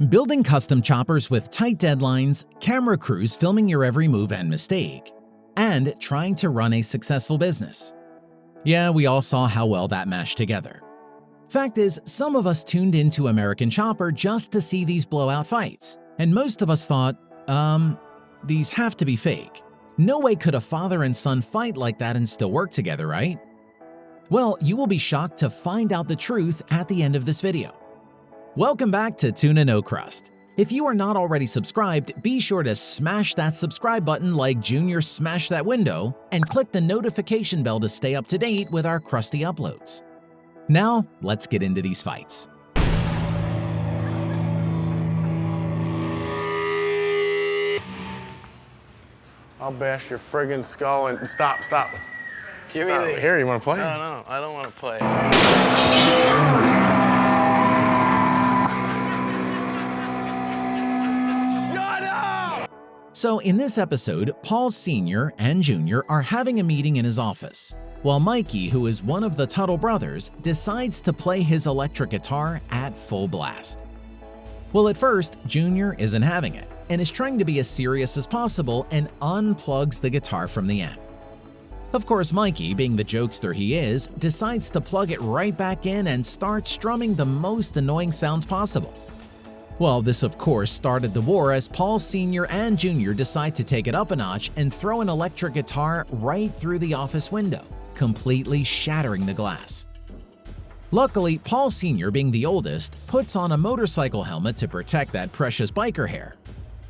Building custom choppers with tight deadlines, camera crews filming your every move and mistake, and trying to run a successful business. Yeah, we all saw how well that mashed together. Fact is, some of us tuned into American Chopper just to see these blowout fights, and most of us thought, these have to be fake. No way could a father and son fight like that and still work together, right? Well, you will be shocked to find out the truth at the end of this video. Welcome back to TUNANOCRUST. If you are not already subscribed, be sure to smash that subscribe button like Junior smashed that window and click the notification bell to stay up to date with our crusty uploads. Now, let's get into these fights. I'll bash your friggin' skull and stop. Give me the... Here, you wanna play? No, I don't wanna play. Shut up! So in this episode, Paul Sr. and Jr. are having a meeting in his office, while Mikey, who is one of the Teutul brothers, decides to play his electric guitar at full blast. Well, at first, Jr. isn't having it, and is trying to be as serious as possible and unplugs the guitar from the amp. Of course, Mikey, being the jokester he is, decides to plug it right back in and start strumming the most annoying sounds possible. Well, this of course started the war as Paul Sr. and Jr. decide to take it up a notch and throw an electric guitar right through the office window, completely shattering the glass. Luckily, Paul Sr., being the oldest, puts on a motorcycle helmet to protect that precious biker hair.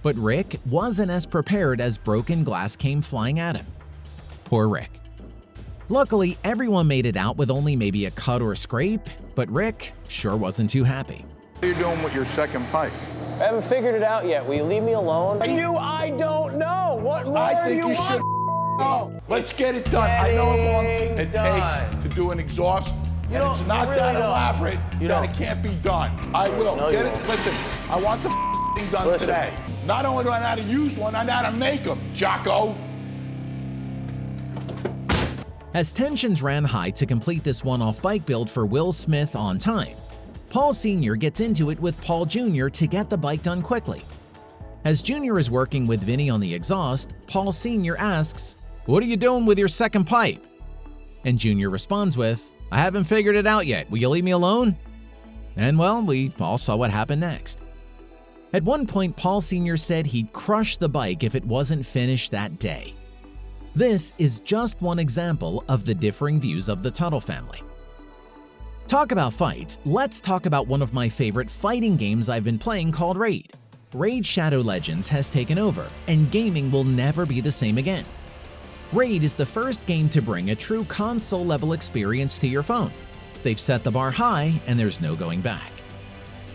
But Rick wasn't as prepared as broken glass came flying at him. Poor Rick. Luckily, everyone made it out with only maybe a cut or a scrape, but Rick sure wasn't too happy. What are you doing with your second pipe? I haven't figured it out yet. Will you leave me alone? I don't know. What more I think do you should want? know. Let's get it done. I know how long it takes to do an exhaust, and it's not really that don't. elaborate You that don't. it can't be done. I will. No, Get you it. won't. Listen, I want the thing done Listen. today. Not only do I know how to use one, I know how to make them, Jocko. As tensions ran high to complete this one-off bike build for Will Smith on time, Paul Sr. gets into it with Paul Jr. to get the bike done quickly. As Jr. is working with Vinny on the exhaust, Paul Sr. asks, "What are you doing with your second pipe?" And Jr. responds with, "I haven't figured it out yet. Will you leave me alone?" And well, we all saw what happened next. At one point, Paul Sr. said he'd crush the bike if it wasn't finished that day. This is just one example of the differing views of the Teutul family. Talk about fights, let's talk about one of my favorite fighting games I've been playing called Raid. Raid Shadow Legends has taken over, and gaming will never be the same again. Raid is the first game to bring a true console-level experience to your phone. They've set the bar high, and there's no going back.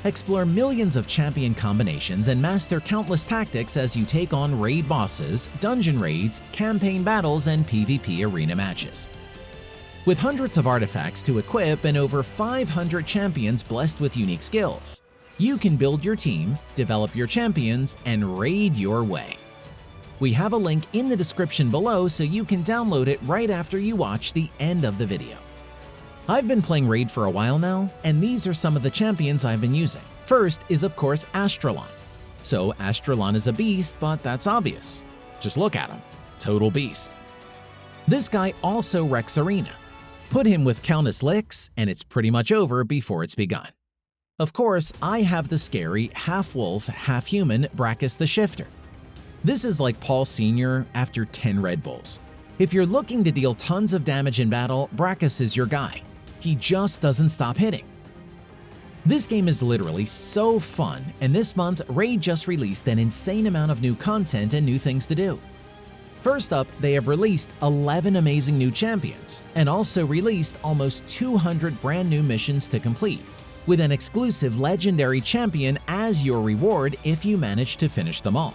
Explore millions of champion combinations and master countless tactics as you take on raid bosses, dungeon raids, campaign battles, and PvP arena matches. With hundreds of artifacts to equip and over 500 champions blessed with unique skills, you can build your team, develop your champions, and raid your way. We have a link in the description below so you can download it right after you watch the end of the video. I've been playing Raid for a while now, and these are some of the champions I've been using. First is of course Astralon. So Astralon is a beast, but that's obvious. Just look at him, total beast. This guy also wrecks arena. Put him with Countess Licks, and it's pretty much over before it's begun. Of course, I have the scary half-wolf, half-human Brachus the Shifter. This is like Paul Sr. after 10 Red Bulls. If you're looking to deal tons of damage in battle, Brachus is your guy. He just doesn't stop hitting. This game is literally so fun, and this month, Raid just released an insane amount of new content and new things to do. First up, they have released 11 amazing new champions, and also released almost 200 brand new missions to complete, with an exclusive legendary champion as your reward if you manage to finish them all.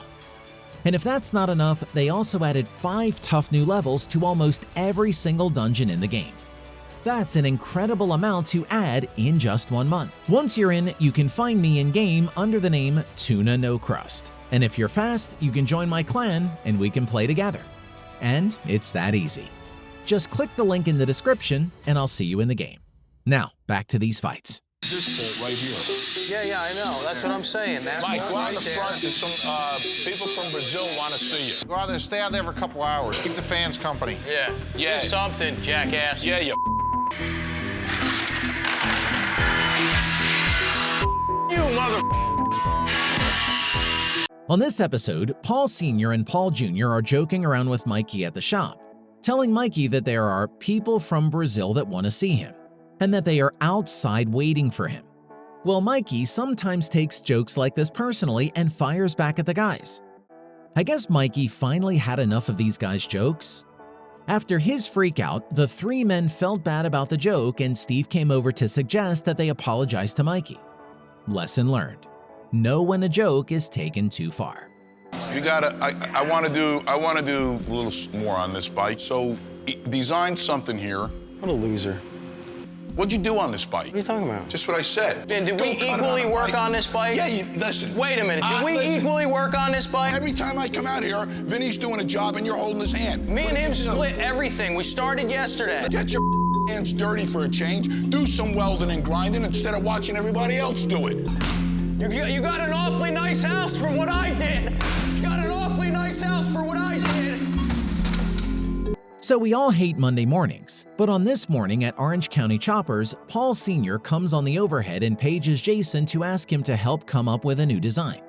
And if that's not enough, they also added 5 tough new levels to almost every single dungeon in the game. That's an incredible amount to add in just 1 month. Once you're in, you can find me in-game under the name TUNANOCRUST. And if you're fast, you can join my clan and we can play together. And it's that easy. Just click the link in the description and I'll see you in the game. Now, back to these fights. this bolt right here. Yeah, I know. That's what I'm saying. That's Mike, go out right in the there. front. There's some people from Brazil want to see you. Go out there, stay out there for a couple hours. Keep the fans company. Yeah. Yeah. Do something, jackass. Yeah, you. You mother. On this episode, Paul Sr. and Paul Jr. are joking around with Mikey at the shop, telling Mikey that there are people from Brazil that want to see him, and that they are outside waiting for him. Well, Mikey sometimes takes jokes like this personally and fires back at the guys. I guess Mikey finally had enough of these guys' jokes. After his freakout, the three men felt bad about the joke and Steve came over to suggest that they apologize to Mikey. Lesson learned. Know when a joke is taken too far. You gotta, I wanna do a little more on this bike. So, design something here. What a loser. What'd you do on this bike? What are you talking about? Just what I said. Ben, did we Don't cut it equally on a work bike. on this bike? Yeah, listen. Wait a minute, did we listen. equally work on this bike? Every time I come out here, Vinny's doing a job and you're holding his hand. Me What and did him you do? split everything. We started yesterday. Get your hands dirty for a change. Do some welding and grinding instead of watching everybody else do it. You got an awfully nice house for what I did. You got an awfully nice house for what I did. So we all hate Monday mornings, but on this morning at Orange County Choppers, Paul Sr. comes on the overhead and pages Jason to ask him to help come up with a new design.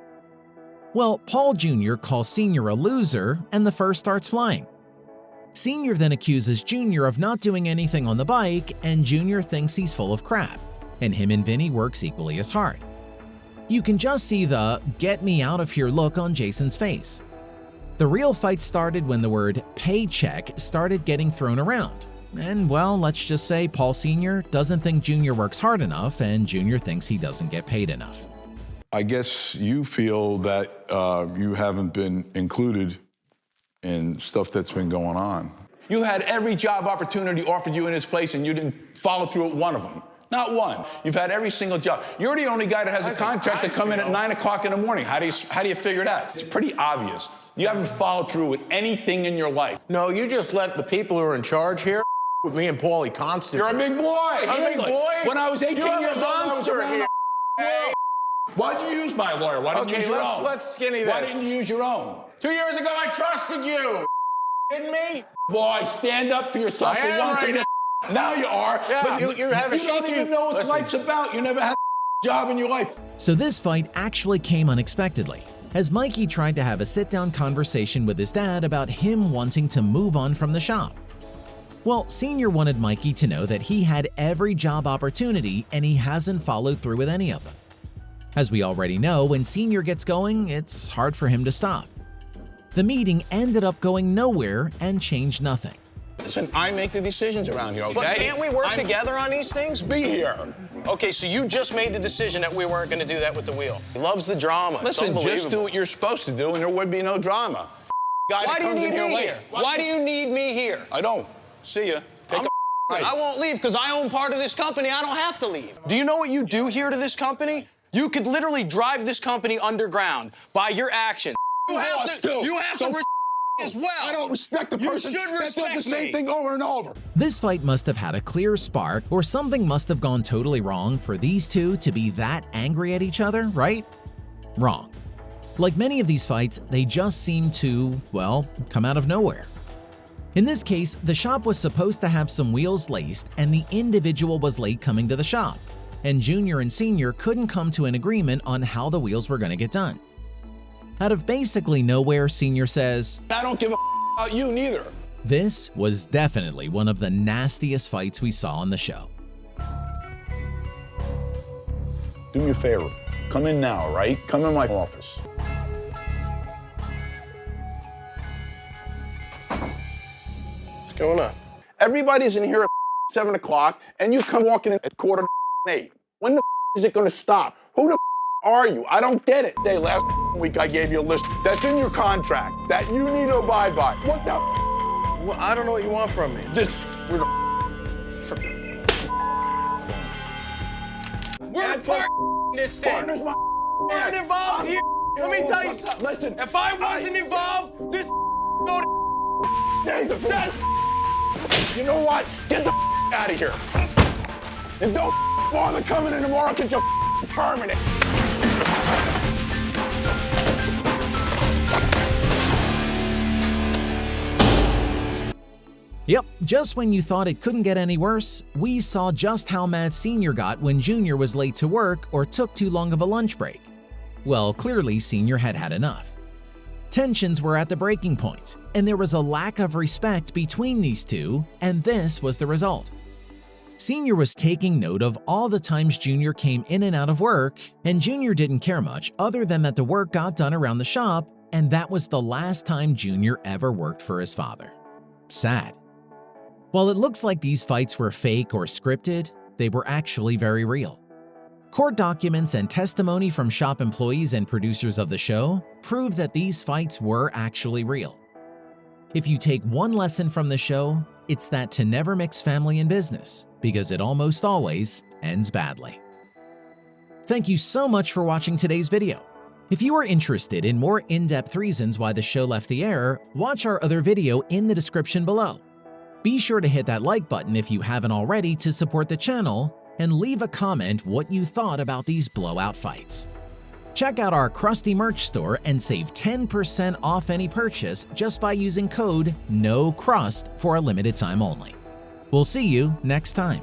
Well, Paul Jr. calls Sr. a loser and the first starts flying. Sr. then accuses Jr. of not doing anything on the bike and Jr. thinks he's full of crap, and him and Vinny works equally as hard. You can just see the "get me out of here" look on Jason's face. The real fight started when the word paycheck started getting thrown around. And well, let's just say Paul Sr. doesn't think Jr. works hard enough and Jr. thinks he doesn't get paid enough. I guess you feel that you haven't been included in stuff that's been going on. You had every job opportunity offered you in this place and you didn't follow through with one of them. Not one. You've had every single job. You're the only guy that has a contract to come in at 9 o'clock in the morning. How do you figure that? It's pretty obvious. You haven't followed through with anything in your life. No, you just let the people who are in charge here with me and Paulie constantly. You're a big boy. I'm a big boy? When I was 18 You have a years old, I was monster around here. the world. Why'd you use my lawyer? Why didn't you use your own? let's skinny this. Why didn't you use your own? 2 years ago, I trusted you. Kidding me? Boy, stand up for yourself I for am once. right in now. Now you are. Yeah, but you have a you don't shaky- even know what Listen. life's about. You never had a job in your life. So this fight actually came unexpectedly, as Mikey tried to have a sit-down conversation with his dad about him wanting to move on from the shop. Well, Sr. wanted Mikey to know that he had every job opportunity and he hasn't followed through with any of them. As we already know, when Sr. gets going, it's hard for him to stop. The meeting ended up going nowhere and changed nothing. Listen, I make the decisions around here, okay? But can't we work together on these things? Be here. Okay, so you just made the decision that we weren't going to do that with the wheel. He loves the drama. It's Listen, just do unbelievable. what you're supposed to do and there would be no drama. Guy Why that do you comes in need me late. here? Why do you need me here? I don't. See ya. Take a I break. won't leave because I own part of this company. I don't have to leave. Do you know what you do here to this company? You could literally drive this company underground by your actions. You have to respect as well. I don't respect the You person should that does the respect same me. thing over and over. This fight must have had a clear spark, or something must have gone totally wrong for these two to be that angry at each other, right? Wrong. Like many of these fights, they just seem to, well, come out of nowhere. In this case, the shop was supposed to have some wheels laced and the individual was late coming to the shop, and Jr. and Sr. couldn't come to an agreement on how the wheels were going to get done. Out of basically nowhere, Sr. says, I don't give a about you neither. this was definitely one of the nastiest fights we saw on the show. Do me a favor. Come in now, right? Come in my office. What's going on? Everybody's in here at 7 o'clock and you come walking in at 7:45. When the is it going to stop? Who the are you? I don't get it. Hey, last week I gave you a list that's in your contract that you need to abide by. What the Well, I don't know what you want from me. This, we're We're part in this thing. partners, my We're involved here. Let me tell you something. Listen, If I wasn't involved, this go to You know what? Get the out of here. And don't bother coming in tomorrow because you're permanent. Yep, just when you thought it couldn't get any worse, we saw just how mad Senior got when Junior was late to work or took too long of a lunch break. Well, clearly Senior had had enough. Tensions were at the breaking point, and there was a lack of respect between these two, and this was the result. Senior was taking note of all the times Junior came in and out of work, and Junior didn't care much other than that the work got done around the shop, and that was the last time Junior ever worked for his father. Sad. While it looks like these fights were fake or scripted, they were actually very real. Court documents and testimony from shop employees and producers of the show prove that these fights were actually real. If you take one lesson from the show, it's that to never mix family and business, because it almost always ends badly. Thank you so much for watching today's video. If you are interested in more in-depth reasons why the show left the air, watch our other video in the description below. Be sure to hit that like button if you haven't already to support the channel, and leave a comment what you thought about these blowout fights. Check out our Krusty merch store and save 10% off any purchase just by using code NOCRUST for a limited time only. We'll see you next time.